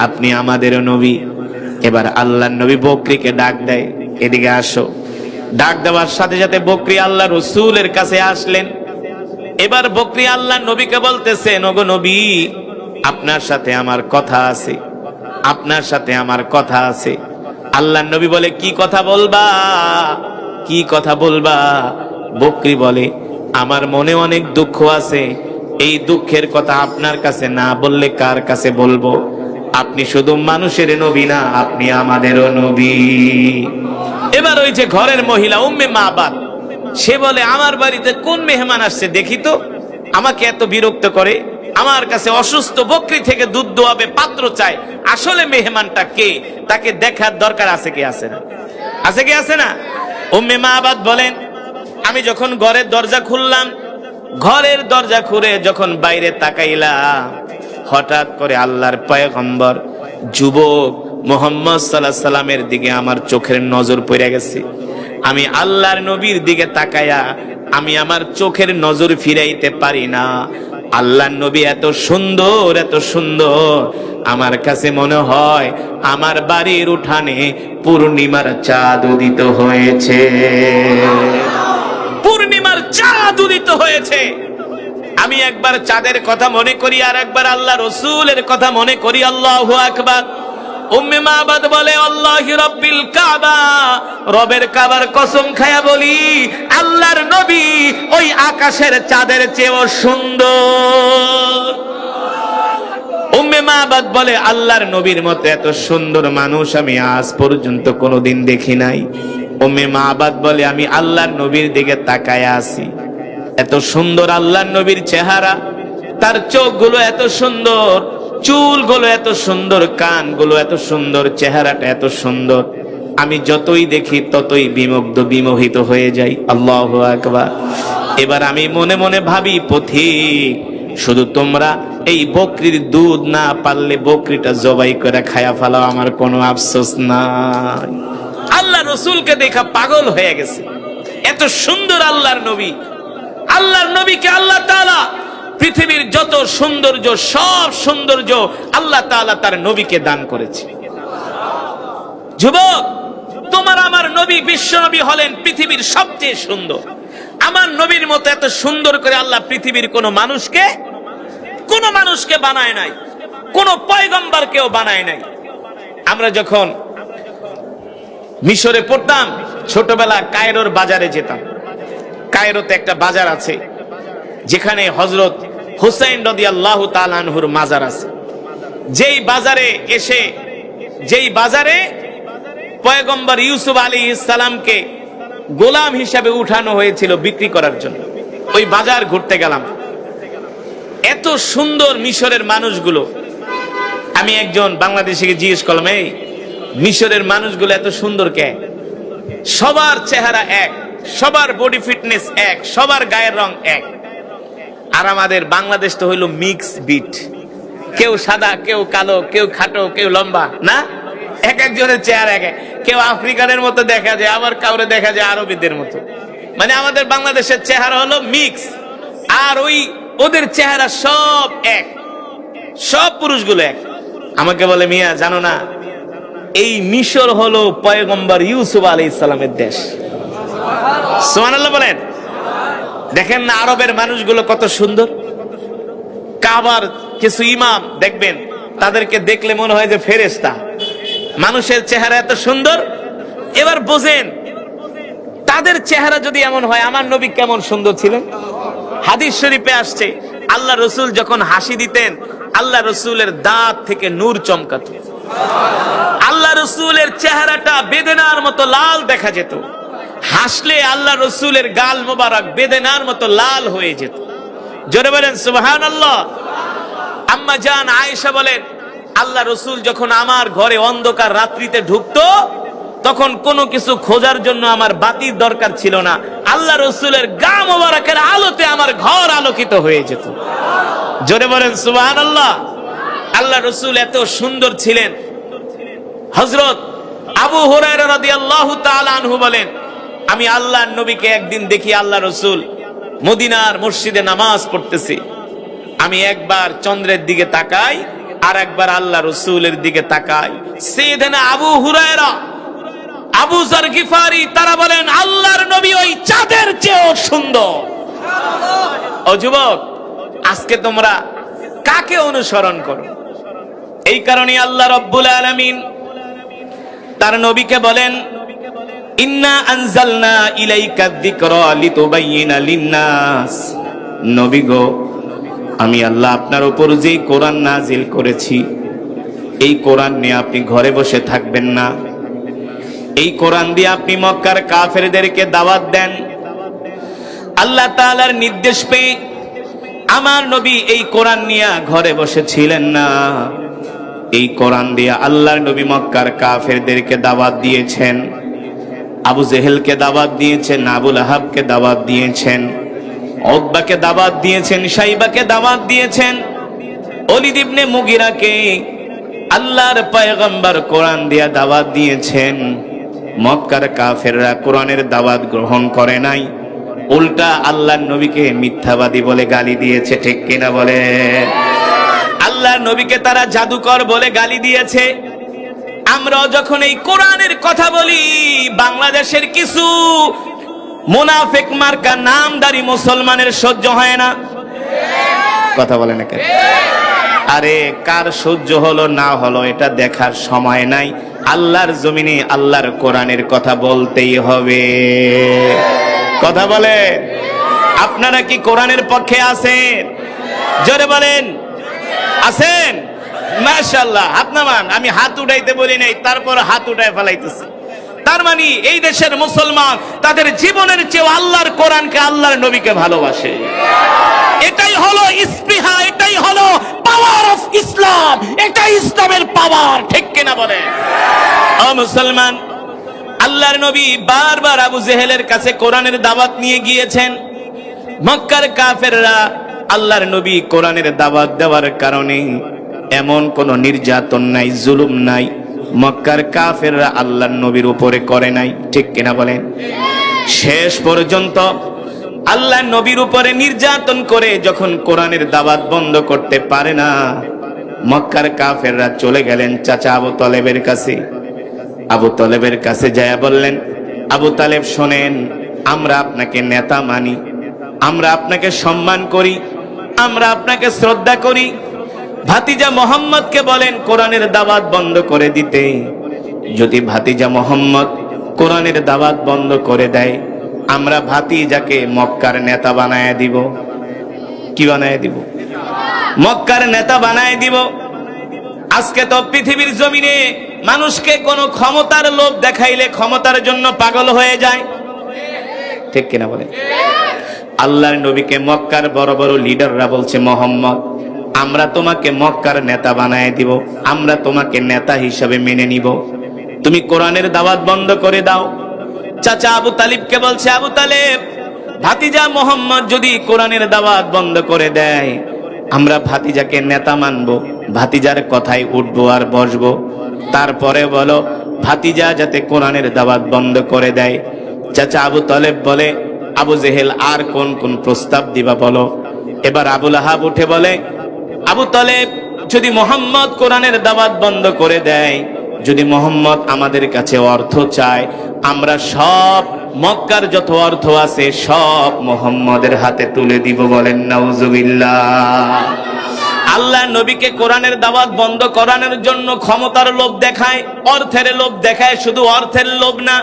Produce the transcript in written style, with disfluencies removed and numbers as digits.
আপনি আমাদেরও নবী। এবার আল্লাহর নবী বকরীকে ডাক দেয়, এদিকে আসো। ডাক দেওয়ার সাথে সাথে বকরী আল্লাহ রাসূলের কাছে আসলেন। এবার বকরী আল্লাহ নবীকে বলতেছেন, ওগো নবী, আপনার সাথে আমার কথা আছে, আপনার সাথে আমার কথা আছে। আল্লাহ নবী বলে, কি কথা বলবা, কি কথা বলবা? বকরী বলে, আমার মনে অনেক দুঃখ আছে, এই দুঃখের কথা আপনার কাছে না বললে কার কাছে বলবো? আপনি শুধু মানুষের নবী না, আপনি আমাদেরও নবী। এবার ওই যে ঘরের মহিলা উম্মে মাবাদ, সে বলে, আমার বাড়িতে কোন মেহমান আসছে দেখি তো, আমাকে এত বিরক্ত করে, আমার কাছে অসুস্থ বকরী থেকে দুধ দোয়াবে পাত্র চায়, আসলে মেহমানটা কে, তাকে দেখার দরকার আছে কি আছে না, আছে কি আছে না? উম্মে মাবাদ বলেন, আমি যখন ঘরের দরজা খুললাম, ঘরের দরজা খুলে যখন বাইরে তাকাইলাম, হঠাৎ করে আল্লাহর পয়গম্বর যুবক মুহাম্মদ সাল্লাল্লাহু আলাইহি সাল্লামের দিকে আমার চোখের নজর পড়ে গেছে। আমি আল্লাহর নবীর দিকে তাকায়া আমি আমার চোখের নজর ফিরাইতে পারি না। আল্লাহর নবী এত সুন্দর, এত সুন্দর, আমার কাছে মনে হয় আমার বাড়ির উঠানে পূর্ণিমার চাঁদ উদিত হয়েছে, পূর্ণিমার চাঁদ উদিত হয়েছে। আমি একবার চাঁদের কথা মনে করি, আর একবার আল্লাহ রাসূলের কথা মনে করি। আল্লাহু আকবার। উম্মে মাবাদ বলে, আল্লাহি রাব্বিল কাবা, রবের কাবার কসম খায়া বলি, আল্লাহর নবী ওই আকাশের চাঁদের চেয়েও সুন্দর। উম্মে মাবাদ বলে, আল্লাহর নবীর মতো এত সুন্দর মানুষ আমি আজ পর্যন্ত কোনোদিন দেখি নাই। উম্মে মাবাদ বলে, আমি আল্লাহর নবীর দিকে তাকায়া আছি, এত সুন্দর আল্লাহর নবীর চেহারা, তার চোখগুলো এত সুন্দর, চুলগুলো এত সুন্দর, কানগুলো এত সুন্দর, চেহারাটা এত সুন্দর, আমি যতই দেখি ততই বিমুগ্ধ, বিমোহিত হয়ে যাই। আল্লাহু আকবার। এবার আমি মনে মনে ভাবি, পথিক, শুধু তোমরা এই বকরির দুধ না পারলে বকরিটা জবাই করে খায়া ফেলাও, আমার কোনো আফসোস নাই। আল্লাহ রাসূলকে দেখা পাগল হয়ে গেছে, এত সুন্দর আল্লাহর নবী। আল্লাহর নবীকে আল্লাহ তাআলা পৃথিবীর যত সৌন্দর্য, সব সৌন্দর্য আল্লাহ তাআলা তার নবীকে দান করেছে। যুবক, তোমার আমার নবী বিশ্ব নবী হলেন পৃথিবীর সবচেয়ে সুন্দর। আমার নবীর মতো এত সুন্দর করে আল্লাহ পৃথিবীর কোন মানুষকে বানায় নাই, কোন পয়গম্বরকেও বানায় নাই। আমরা যখন মিশরে পড়তাম, ছোটবেলা কায়রোর বাজারে যেতাম। কায়রোতে একটা বাজার আছে যেখানে হযরত হুসাইন রাদিয়াল্লাহু তাআলা আনহুর মাজার আছে। যেই বাজারে পয়গম্বর ইউসুফ আলাইহিস সালামকে গোলাম হিসাবে উঠানো হয়েছিল বিক্রি করার জন্য, ওই বাজার ঘুরতে গেলাম। এত সুন্দর মিশরের মানুষগুলো। আমি একজন বাংলাদেশিকে জিজ্ঞেস করলাম, এই মিশরের মানুষগুলো এত সুন্দর কে? সবার চেহারা এক, সবার বডি ফিটনেস এক, সবার গায়ের রং এক। আর আমাদের বাংলাদেশ তো হইল মিক্স বিট, কেউ সাদা, কেউ কালো, কেউ খাটো, কেউ লম্বা, না? এক একজনের চেহারা এক, কেউ আফ্রিকানের মতো দেখা যায়, আবার কাউরে দেখা যায় আরবিদের মতো। মানে আমাদের বাংলাদেশের চেহারা হলো মিক্স, আর ওদের চেহারা সব এক, সব পুরুষগুলো এক। আমাকে বলে, মিয়া জানো না, এই মিশর হলো পয়গম্বর ইউসুফ আলাইহিস সালামের দেশ। সুবহানাল্লাহ বলেন। দেখেন না আরবের মানুষগুলো কত সুন্দর। কাবার কিছু ইমাম দেখবেন, তাদেরকে দেখলে মনে হয় যে ফেরেশতা। মানুষের চেহারা এত সুন্দর। এবার বোঝেন, তাদের চেহারা যদি এমন হয়, আমার নবী কেমন সুন্দর ছিলেন। হাদিস শরীফে আসছে, আল্লাহ রাসূল যখন হাসি দিতেন, আল্লাহ রাসূলের দাঁত থেকে নূর চমকাতো। আল্লাহ রাসূলের চেহারাটা বেদেনার মতো লাল দেখা যেত। হাসলে আল্লাহ রাসূলের গাল মোবারক বেদেনার মতো লাল হয়ে যেত। জোরে বলেন সুবহানাল্লাহ। আম্মা জান আয়েশা বলেন, আল্লাহ রাসূল যখন আমার ঘরে অন্ধকার রাত্রিতে ঢুকতো, তখন কোনো কিছু খোঁজার জন্য আমার বাতির দরকার ছিল না, আল্লাহ রাসূলের গা মোবারকের আলোতে আমার ঘর আলোকিত হয়ে যেত। জোরে বলেন সুবহানাল্লাহ। আল্লাহ রাসূল এত সুন্দর ছিলেন। হযরত আবু হুরায়রা রাদিয়াল্লাহু তাআলা আনহু বলেন, আমি আল্লাহর নবীকে একদিন দেখি, আল্লাহ রাসূল মদিনার মসজিদে নামাজ পড়তেছে। আমি একবার চন্দ্রের দিকে তাকাই, আর একবার আল্লাহ রসুলের দিকে তাকায়, সাইয়েদনা আবু হুরায়রা, আবু যর গিফারি, তারা বলেন আল্লাহর নবী ওই চাঁদের চেয়েও সুন্দর। ও যুবক, আজকে তোমরা কাকে অনুসরণ করো? এই কারণে আল্লাহ রাব্বুল আলামিন তার নবীকে বলেন, ইন্না আনজালনা ইলাইকা যিকরা লিতুবাইয়িনা লিন-নাস। নবী গো, আমি আল্লাহ আপনার উপর যে কোরআন নাজিল করেছি, এই কোরআন নিয়ে আপনি ঘরে বসে থাকবেন না। এই কোরআন দিয়ে আপনি মক্কার কাফেরদেরকে দাওয়াত দেন। আল্লাহ তাআলার নির্দেশ পেয়ে আমার নবী এই কোরআন নিয়ে ঘরে বসে ছিলেন না। এই কোরআন দিয়ে আল্লাহর নবী মক্কার কাফেরদেরকে দাওয়াত দিয়েছেন। আবু জেহেলকে দাওয়াত দিয়েছেন, আবু লাহাবকে দাওয়াত দিয়েছেন, উতবাকে দাওয়াত দিয়েছেন, শাইবাকে দাওয়াত দিয়েছেন, ওলীদ ইবনে মুগীরাকে আল্লাহর পয়গম্বর কোরআন দিয়ে দাওয়াত দিয়েছেন। মক্কার কাফেররা কোরআনের দাওয়াত গ্রহণ করে নাই, উল্টা আল্লাহর নবীকে মিথ্যাবাদী বলে গালি দিয়েছে। ঠিক কিনা বলে? আল্লাহর নবীকে তারা জাদুকর বলে গালি দিয়েছে। আমরা যখন এই কোরআনের কথা বলি, বাংলাদেশের কিছু মুনাফিক মার্কা নামদারি মুসলমানের সহ্য হয় না। কথা বলে না কেন? আরে কার সহ্য হলো না হলো এটা দেখার সময় নাই। আল্লাহর জমিনে আল্লাহর কোরআনের কথা বলতেই হবে। কথা বলে? আপনারা কি কোরআনের পক্ষে আছেন? জোরে বলেন, আছেন? মাশাআল্লাহ, হাত নামান। আমি হাত উঠাইতে বলি নাই, তারপর হাত উঠায় ফেলাইতেছি। তার মানে এই দেশের মুসলমান তাদের জীবনের চেয়ে আল্লাহর কোরআনকে, আল্লাহর নবীকে ভালোবাসে। এটাই হলো স্পৃহা, এটাই হলো পাওয়ার অফ ইসলাম, এটাই ইসলামের পাওয়ার। ঠিক কিনা বলে? ও মুসলমান, আল্লাহর নবী বারবার আবু জেহেলের কাছে কোরআনের দাওয়াত নিয়ে গিয়েছেন। মক্কার কাফেররা আল্লাহর নবী কোরআনের দাওয়াত দেওয়ার কারণে এমন কোন নির্যাতন নাই, জুলুম নাই, মক্কার কাফেররা আল্লাহর নবীর উপরে করে নাই। ঠিক কিনা বলেন? শেষ পর্যন্ত আল্লাহর নবীর উপরে নির্যাতন করে যখন কোরআনের দাওয়াত বন্ধ করতে পারে না, মক্কার কাফেররা চলে গেলেন চাচা আবু তালেবের কাছে। আবু তালেবের কাছে যায় বললেন, আবু তালেব শোনেন, আমরা আপনাকে নেতা মানি, আমরা আপনাকে সম্মান করি, আমরা আপনাকে শ্রদ্ধা করি। ভাতিজা মোহাম্মদকে বলেন কোরআনের দাওয়াত বন্ধ করে দিতে। যদি ভাতিজা মোহাম্মদ কোরআনের দাওয়াত বন্ধ করে দেয়, আমরা ভাতিজাকে মক্কার নেতা বানায় দিব। কি বানায় দিব? মক্কার নেতা বানায় দিব। আজকে তো পৃথিবীর জমিনে মানুষকে কোনো ক্ষমতার লোভ দেখাইলে ক্ষমতার জন্য পাগল হয়ে যায়। ঠিক কিনা বলে? আল্লাহর নবীকে মক্কার বড় বড় লিডাররা বলছে, মোহাম্মদ, আমরা তোমাকে মক্কার নেতা বানায় দিব, আমরা তোমাকে নেতা হিসাবে মেনে নিব, তুমি কোরআনের দাওয়াত বন্ধ করে দাও। চাচা আবু তালিবকে বলছে, আবু তালেব, ভাতিজা মোহাম্মদ যদি কোরআনের দাওয়াত বন্ধ করে দেয়, আমরা ভাতিজাকে নেতা মানবো, ভাতিজার কথায় উঠবো আর বসবো। তারপরে বলো ভাতিজা যাতে কোরআনের দাওয়াত বন্ধ করে দেয়। চাচা আবু তালেব বলে, আবু জেহেল আর কোন কোন প্রস্তাব দিবা বলো। এবার আবু লাহাব উঠে বলে, আবু তালেব, যদি মোহাম্মদ কোরআনের দাওয়াত বন্ধ করে দেয়, যদি মোহাম্মদ আমাদের কাছে অর্থ চায়, আমরা সব মক্কার যত অর্থ আছে সব মোহাম্মদের হাতে তুলে দিব। বলেন নাউজুবিল্লাহ। আল্লাহ নবীকে কোরআনের দাওয়াত বন্ধ করানোর জন্য ক্ষমতার লোভ দেখায়, অর্থের লোভ দেখায়। শুধু অর্থের লোভ না,